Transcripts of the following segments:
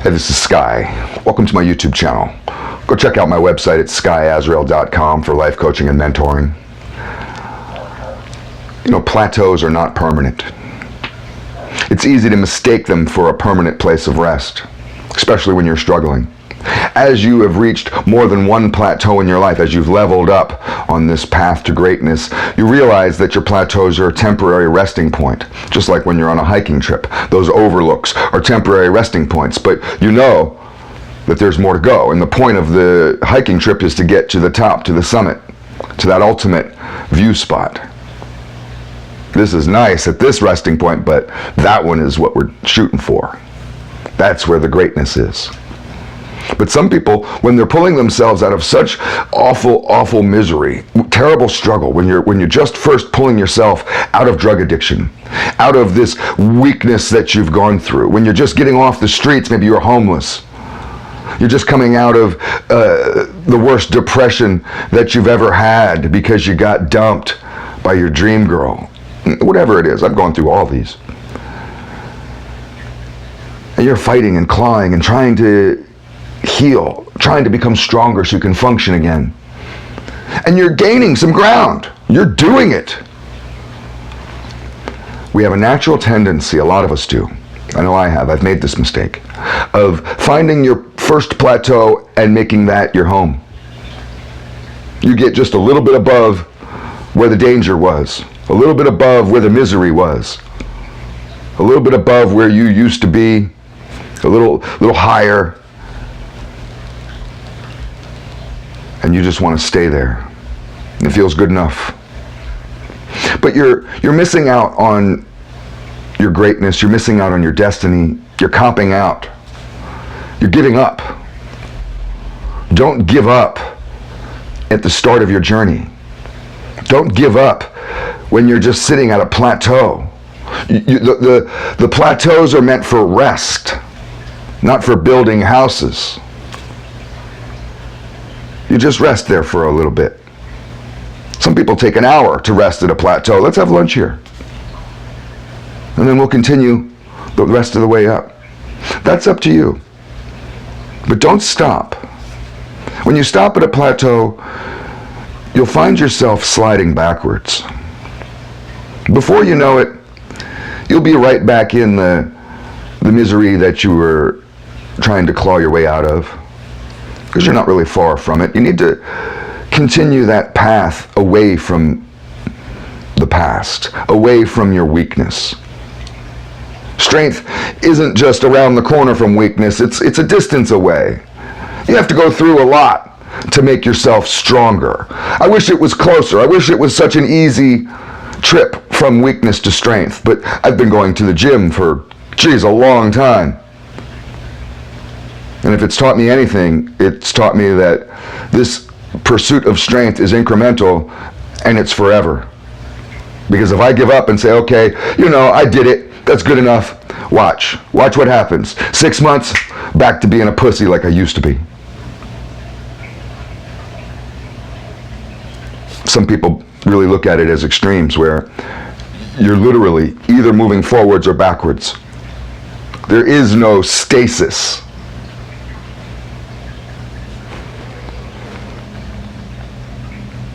Hey, this is Sky. Welcome to my YouTube channel. Go check out my website at skyazrael.com for life coaching and mentoring. You know, plateaus are not permanent. It's easy to mistake them for a permanent place of rest, especially when you're struggling. As you have reached more than one plateau in your life, as you've leveled up on this path to greatness, you realize that your plateaus are a temporary resting point. Just like when you're on a hiking trip, those overlooks are temporary resting points, but you know that there's more to go. And the point of the hiking trip is to get to the top, to the summit, to that ultimate view spot. This is nice at this resting point, but that one is what we're shooting for. That's where the greatness is. But some people, when they're pulling themselves out of such awful misery, terrible struggle, when you're just first pulling yourself out of drug addiction, out of this weakness that you've gone through, when you're just getting off the streets, maybe you're homeless, you're just coming out of the worst depression that you've ever had because you got dumped by your dream girl, whatever it is. I've gone through all these. And you're fighting and clawing and trying to heal, trying to become stronger so you can function again. And you're gaining some ground. You're doing it. We have a natural tendency, a lot of us do, I know I have, I've made this mistake, of finding your first plateau and making that your home. You get just a little bit above where the danger was, a little bit above where the misery was, a little bit above where you used to be, a little higher, and you just want to stay there. It feels good enough. But you're missing out on your greatness, you're missing out on your destiny, you're copping out. You're giving up. Don't give up at the start of your journey. Don't give up when you're just sitting at a plateau. The plateaus are meant for rest, not for building houses. You just rest there for a little bit. Some people take an hour to rest at a plateau. Let's have lunch here. And then we'll continue the rest of the way up. That's up to you. But don't stop. When you stop at a plateau, you'll find yourself sliding backwards. Before you know it, you'll be right back in the misery that you were trying to claw your way out of, because you're not really far from it. You need to continue that path away from the past, away from your weakness. Strength isn't just around the corner from weakness, it's a distance away. You have to go through a lot to make yourself stronger. I wish it was closer. I wish it was such an easy trip from weakness to strength, but I've been going to the gym for, a long time. And if it's taught me anything, it's taught me that this pursuit of strength is incremental and it's forever. Because if I give up and say, okay, I did it, that's good enough, watch what happens. 6 months, back to being a pussy like I used to be. Some people really look at it as extremes, where you're literally either moving forwards or backwards. There is no stasis.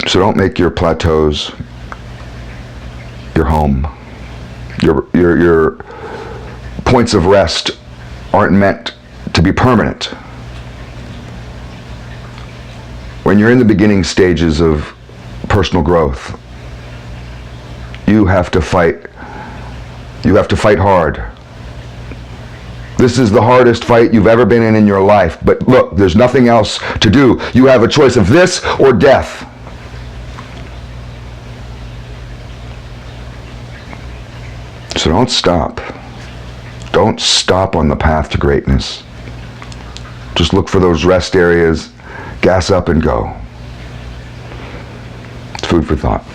So don't make your plateaus your home. Your points of rest aren't meant to be permanent. When you're in the beginning stages of personal growth, you have to fight. You have to fight hard. This is the hardest fight you've ever been in your life. But look, there's nothing else to do. You have a choice of this or death. So don't stop. Don't stop on the path to greatness. Just look for those rest areas, gas up and go. It's food for thought.